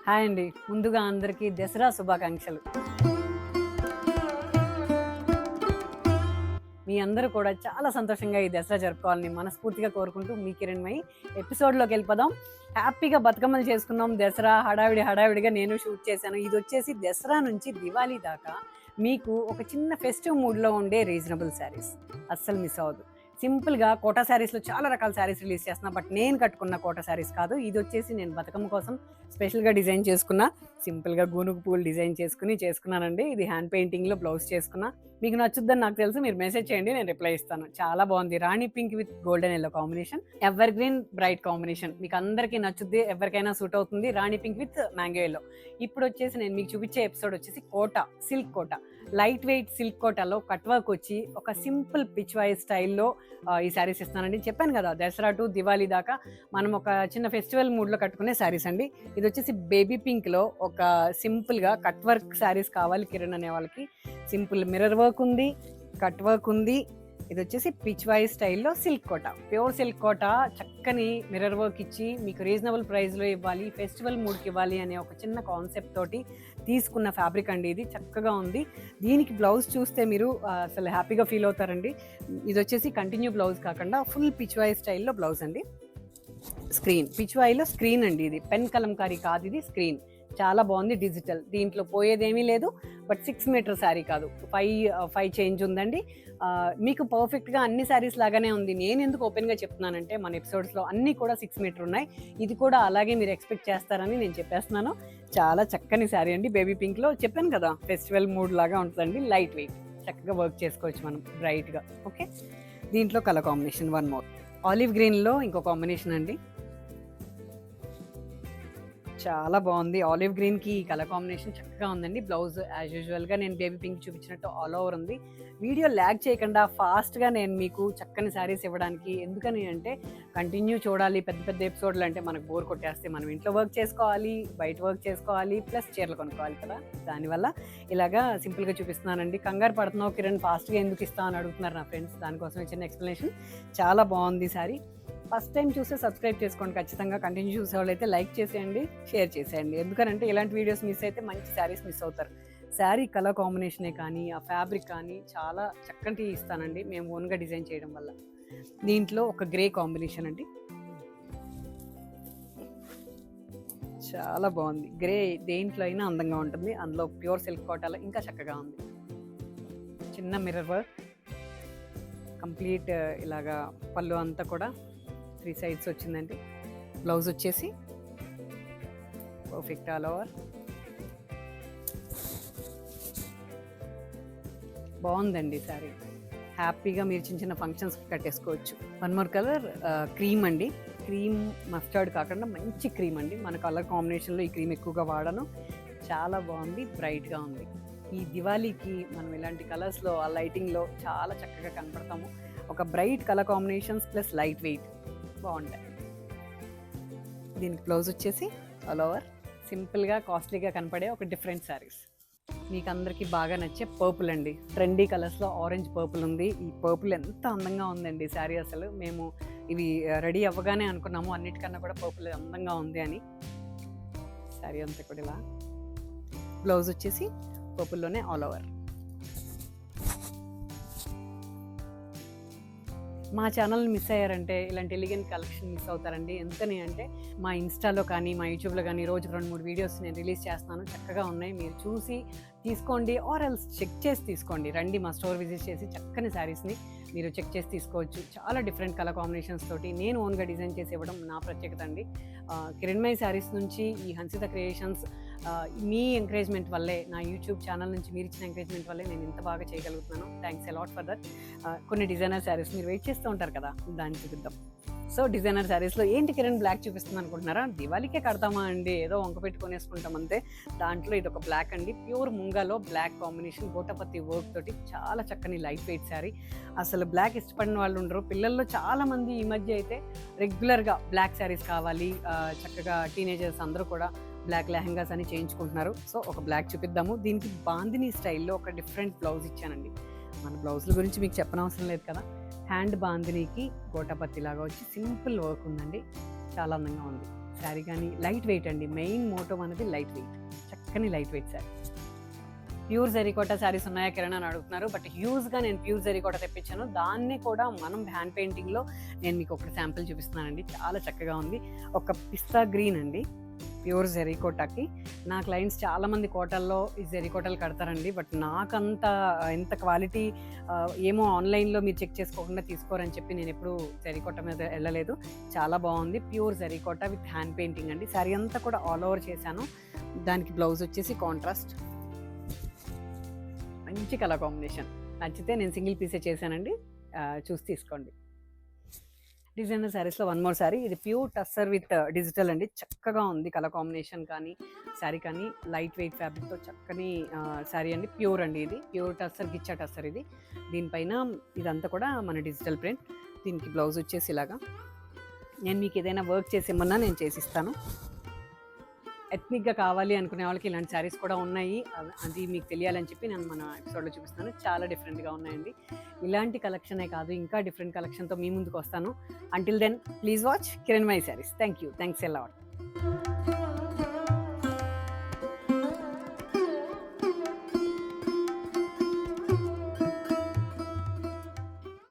Hi అండి. ముందుగా అందరికీ దసరా శుభాకాంక్షలు. మీ అందరూ కూడా చాలా సంతోషంగా ఈ దసరా జరుపుకోవాలని మనస్ఫూర్తిగా కోరుకుంటూ మీ కిరణ్మయి ఎపిసోడ్‌లోకెళ్ళిపోదాం. హ్యాపీగా బతుకమ్మలు చేసుకున్నాం. దసరా హడావిడిగా నేను షూట్ చేశాను. ఇదొచ్చేసి దసరా నుంచి దివాళీ దాకా మీకు ఒక చిన్న ఫెస్టివ్ మూడ్‌లో ఉండే రీజనబుల్ శారీస్. అస్సలు మిస్ అవ్వద్దు. సింపుల్‌గా కోటా శారీస్‌లో చాలా రకాల శారీస్ రిలీజ్ చేస్తున్నా. బట్ నేను కట్టుకున్న కోటా శారీస్ కాదు. ఇదొచ్చేసి నేను బతుకమ్మ కోసం స్పెషల్‌గా డిజైన్ చేసుకున్న. సింపుల్‌గా గూనుగు పూలు డిజైన్ చేసుకున్నానండి. ఇది హ్యాండ్ పెయింటింగ్‌లో బ్లౌజ్ చేసుకున్నా. మీకు నచ్చుద్దని నాకు తెలుసు. మీరు మెసేజ్ చేయండి, నేను రిప్లై ఇస్తాను. చాలా బాగుంది. Rani pink with golden yellow combination. Evergreen bright combination. మీకు అందరికీ నచ్చుద్ది. ఎవరికైనా సూట్ అవుతుంది. Rani pink with mango yellow. ఇప్పుడు వచ్చేసి నేను మీకు చూపించే ఎపిసోడ్ వచ్చేసి Kota, silk Kota. Light weight silk కోటాలో కట్ వర్క్ వచ్చి ఒక సింపుల్ పిచ్ వై స్టైల్లో ఈ శారీస్ ఇస్తానండి. చెప్పాను కదా, దసరా టు దివాళీ దాకా మనం ఒక చిన్న ఫెస్టివల్ మూడ్లో కట్టుకునే శారీస్ అండి. ఇది వచ్చేసి బేబీ పింక్లో ఒక సింపుల్గా కట్ వర్క్ శారీస్ కావాలి కిరణ్ అనే వాళ్ళకి. సింపుల్ మిర్రర్ వర్క్ ఉంది, కట్ వర్క్ ఉంది. ఇది వచ్చేసి పిచ్ వై స్టైల్లో silk Kota, pure silk Kota. చక్కని మిర్రర్ వర్క్ ఇచ్చి మీకు రీజనబుల్ ప్రైస్లో ఇవ్వాలి, ఫెస్టివల్ మూడ్కి ఇవ్వాలి అనే ఒక చిన్న కాన్సెప్ట్ తోటి తీసుకున్న ఫ్యాబ్రిక్ అండి. ఇది చక్కగా ఉంది. దీనికి బ్లౌజ్ చూస్తే మీరు అసలు హ్యాపీగా ఫీల్ అవుతారండి. ఇది వచ్చేసి కంటిన్యూ బ్లౌజ్ కాకుండా ఫుల్ పిచ్ వై స్టైల్లో బ్లౌజ్ అండి. స్క్రీన్ పిచ్ వైలో స్క్రీన్ అండి. ఇది పెన్ కలంకారీ కాదు, ఇది స్క్రీన్. చాలా బాగుంది. డిజిటల్, దీంట్లో పోయేదేమీ లేదు. బట్ 6 మీటర్ శారీ కాదు, 5 చేంజ్ ఉందండి. మీకు పర్ఫెక్ట్గా అన్ని శారీస్ లాగానే ఉంది. నేను ఎందుకు ఓపెన్గా చెప్తున్నానంటే మన ఎపిసోడ్స్లో అన్నీ కూడా 6 మీటర్ ఉన్నాయి. ఇది కూడా అలాగే మీరు ఎక్స్పెక్ట్ చేస్తారని నేను చెప్పేస్తున్నాను. చాలా చక్కని శారీ అండి. బేబీ పింక్లో చెప్పాను కదా, ఫెస్టివల్ మూడ్ లాగా ఉంటుందండి. లైట్ వెయిట్, చక్కగా వర్క్ చేసుకోవచ్చు మనం బ్రైట్గా. ఓకే, దీంట్లో colour combination one more. Olive గ్రీన్లో ఇంకో కాంబినేషన్ అండి. చాలా బాగుంది. ఆలివ్ గ్రీన్కి ఈ కలర్ కాంబినేషన్ చక్కగా ఉందండి. బ్లౌజ్ యాజ్ యూజువల్గా నేను బేబీ పింక్ చూపించినట్టు ఆల్ ఓవర్ ఉంది. వీడియో ల్యాగ్ చేయకుండా ఫాస్ట్గా నేను మీకు చక్కని శారీస్ ఇవ్వడానికి. ఎందుకని అంటే కంటిన్యూ చూడాలి. పెద్ద పెద్ద ఎపిసోడ్లు అంటే మనకు బోర్ కొట్టేస్తే మనం ఇంట్లో వర్క్ చేసుకోవాలి, బయట వర్క్ చేసుకోవాలి, ప్లస్ చీరలు కొనుక్కోవాలి కదా. దానివల్ల ఇలాగా సింపుల్గా చూపిస్తున్నానండి. కంగారు పడుతున్నావు కిరణ్, ఫాస్ట్గా ఎందుకు ఇస్తావు అని అడుగుతున్నారు నా ఫ్రెండ్స్. దానికోసం చిన్న ఎక్స్ప్లెనేషన్. చాలా బాగుంది శారీ. ఫస్ట్ టైం చూస్తే సబ్స్క్రైబ్ చేసుకోండి ఖచ్చితంగా. కంటిన్యూ చూసేవాళ్ళు అయితే లైక్ చేసేయండి, షేర్ చేసేయండి. ఎందుకంటే ఇలాంటి వీడియోస్ మిస్ అయితే మంచి శారీస్ మిస్ అవుతారు. శారీ కలర్ కాంబినేషనే కానీ ఆ ఫ్యాబ్రిక్ కానీ చాలా చక్కటి ఇస్తానండి మేము ఓన్గా డిజైన్ చేయడం వల్ల. దీంట్లో ఒక గ్రే కాంబినేషన్ అండి. చాలా బాగుంది. గ్రే దేంట్లో అయినా అందంగా ఉంటుంది. అందులో ప్యూర్ సిల్క్ కోటాలో ఇంకా చక్కగా ఉంది. చిన్న మిర్రర్ వర్క్ కంప్లీట్ ఇలాగా. పళ్ళు అంతా కూడా 3 సైడ్స్ వచ్చిందండి. బ్లౌజ్ వచ్చేసి పర్ఫెక్ట్ ఆల్ ఓవర్. బాగుందండి సారీ. హ్యాపీగా మీరు చిన్న చిన్న ఫంక్షన్స్కి కట్టేసుకోవచ్చు. వన్ మోర్ కలర్ క్రీమ్ అండి. క్రీమ్ మస్టర్డ్ కాకుండా మంచి క్రీమ్ అండి. మన కలర్ కాంబినేషన్లో ఈ క్రీమ్ ఎక్కువగా వాడను. చాలా బాగుంది, బ్రైట్గా ఉంది. ఈ దివాళీకి మనం ఇలాంటి కలర్స్లో ఆ లైటింగ్లో చాలా చక్కగా కనపడతాము. ఒక bright colour combinations plus light weight బాగుంటాయి. దీనికి బ్లౌజ్ వచ్చేసి ఆల్ ఓవర్ సింపుల్గా కాస్ట్లీగా కనపడే ఒక డిఫరెంట్ శారీస్. మీకు అందరికీ బాగా నచ్చే పర్పుల్ అండి. ట్రెండీ కలర్స్లో ఆరెంజ్ పర్పుల్ ఉంది. ఈ పర్పుల్ ఎంత అందంగా ఉందండి శారీ. అసలు మేము ఇవి రెడీ అవ్వగానే అనుకున్నాము అన్నిటికన్నా కూడా పర్పుల్ అందంగా ఉంది అని. శారీ అంతా కూడా ఇలా. బ్లౌజ్ వచ్చేసి పర్పుల్లోనే ఆల్ ఓవర్. మా ఛానల్ని మిస్ అయ్యారంటే ఇలాంటి ఎలిగెంట్ కలెక్షన్ మిస్ అవుతారండి. ఎందుకని అంటే మా ఇన్స్టాలో కానీ మా యూట్యూబ్లో కానీ రోజుకు 2-3 వీడియోస్ నేను రిలీజ్ చేస్తున్నాను. చక్కగా ఉన్నాయి, మీరు చూసి తీసుకోండి. ఆర్ ఎల్స్ చెక్ చేసి తీసుకోండి. రండి మా స్టోర్ విజిట్ చేసి చక్కని శారీస్ని మీరు చెక్ చేసి తీసుకోవచ్చు. చాలా డిఫరెంట్ కలర్ కాంబినేషన్స్ తోటి నేను ఓన్గా డిజైన్ చేసి ఇవ్వడం నా ప్రత్యేకత అండి. కిరణ్మయి శారీస్ నుంచి ఈ హన్సిత క్రియేషన్స్ మీ ఎంకరేజ్మెంట్ వల్లే, నా యూట్యూబ్ ఛానల్ నుంచి మీరు ఇచ్చిన ఎంకరేజ్మెంట్ వల్లే నేను ఇంత బాగా చేయగలుగుతున్నాను. Thanks a lot for that. కొన్ని డిజైనర్ శారీస్ మీరు వెయిట్ చేస్తూ ఉంటారు కదా, దాన్ని చూపిద్దాం. సో డిజైనర్ శారీస్లో ఏంటి కిరణ్ బ్లాక్ చూపిస్తుంది అనుకుంటున్నారా? దివాళీకే కడతామా అండి, ఏదో వంక పెట్టుకొని వేసుకుంటాం అంతే. దాంట్లో ఇది ఒక బ్లాక్ అండి. ప్యూర్ ముంగాలో బ్లాక్ కాంబినేషన్ గోటపత్తి వర్క్ తోటి చాలా చక్కని లైట్ వెయిట్ శారీ. అసలు బ్లాక్ ఇష్టపడిన వాళ్ళు ఉండరు. పిల్లల్లో చాలా మంది ఈ మధ్య అయితే రెగ్యులర్గా బ్లాక్ శారీస్ కావాలి. చక్కగా టీనేజర్స్ అందరూ కూడా బ్లాక్ లెహంగాస్ అని చేయించుకుంటున్నారు. సో ఒక బ్లాక్ చూపిద్దాము. దీనికి బాందిని స్టైల్లో ఒక డిఫరెంట్ బ్లౌజ్ ఇచ్చానండి. మన బ్లౌజుల గురించి మీకు చెప్పనవసరం లేదు కదా. హ్యాండ్ బాందినీకి గోటపత్తి లాగా వచ్చి సింపుల్ వర్క్ ఉందండి. చాలా అందంగా ఉంది. శారీ కానీ లైట్ వెయిట్ అండి. మెయిన్ మోటో అనేది లైట్ వెయిట్, చక్కని light weight sari. Pure zari kota saris ఉన్నాయా కిరణ్ అని అడుగుతున్నారు. బట్ హ్యూజ్గా నేను ప్యూర్ జరీకోట తెప్పించాను. దాన్ని కూడా మనం హ్యాండ్ పెయింటింగ్లో నేను మీకు ఒకటి శాంపిల్ చూపిస్తున్నానండి. చాలా చక్కగా ఉంది. ఒక పిస్తా గ్రీన్ అండి ప్యూర్ జరీకోటాకి. నా క్లయింట్స్ చాలామంది కోటల్లో ఈ జరీకోటలు కడతారండి. బట్ నాకంత ఎంత క్వాలిటీ ఏమో ఆన్లైన్లో మీరు చెక్ చేసుకోకుండా తీసుకోరని చెప్పి నేను ఎప్పుడు జరీకోట మీద వెళ్ళలేదు. చాలా బాగుంది. Pure zari kota with hand painting అండి. శారీ అంతా కూడా ఆల్ ఓవర్ చేశాను. దానికి బ్లౌజ్ వచ్చేసి కాంట్రాస్ట్, మంచి కలర్ కాంబినేషన్. నచ్చితే నేను సింగిల్ పీసే చేశానండి, చూసి తీసుకోండి. డిజైనర్ శారీస్లో వన్ మోర్ శారీ. ఇది ప్యూర్ టస్సర్ విత్ డిజిటల్ అండి. చక్కగా ఉంది కలర్ కాంబినేషన్ కానీ శారీ కానీ. లైట్ వెయిట్ ఫ్యాబ్రిక్తో చక్కని శారీ అండి. ప్యూర్ అండి, ఇది ప్యూర్ టస్సర్, గిచ్చా టస్సర్ ఇది. దీనిపైన ఇదంతా కూడా మన డిజిటల్ ప్రింట్. దీనికి బ్లౌజ్ వచ్చేసి ఇలాగా. నేను మీకు ఏదైనా వర్క్ చేసేమన్నా నేను చేసిస్తాను. ఎథ్నిక్గా కావాలి అనుకునే వాళ్ళకి ఇలాంటి శారీస్ కూడా ఉన్నాయి. అది మీకు తెలియాలని చెప్పి నేను మన ఎపిసోడ్లో చూపిస్తాను. చాలా డిఫరెంట్గా ఉన్నాయండి. ఇలాంటి కలెక్షనే కాదు, ఇంకా డిఫరెంట్ కలెక్షన్తో మీ ముందుకు వస్తాను. Until then please watch Kiranmayi sarees. Thank you. Thanks a lot.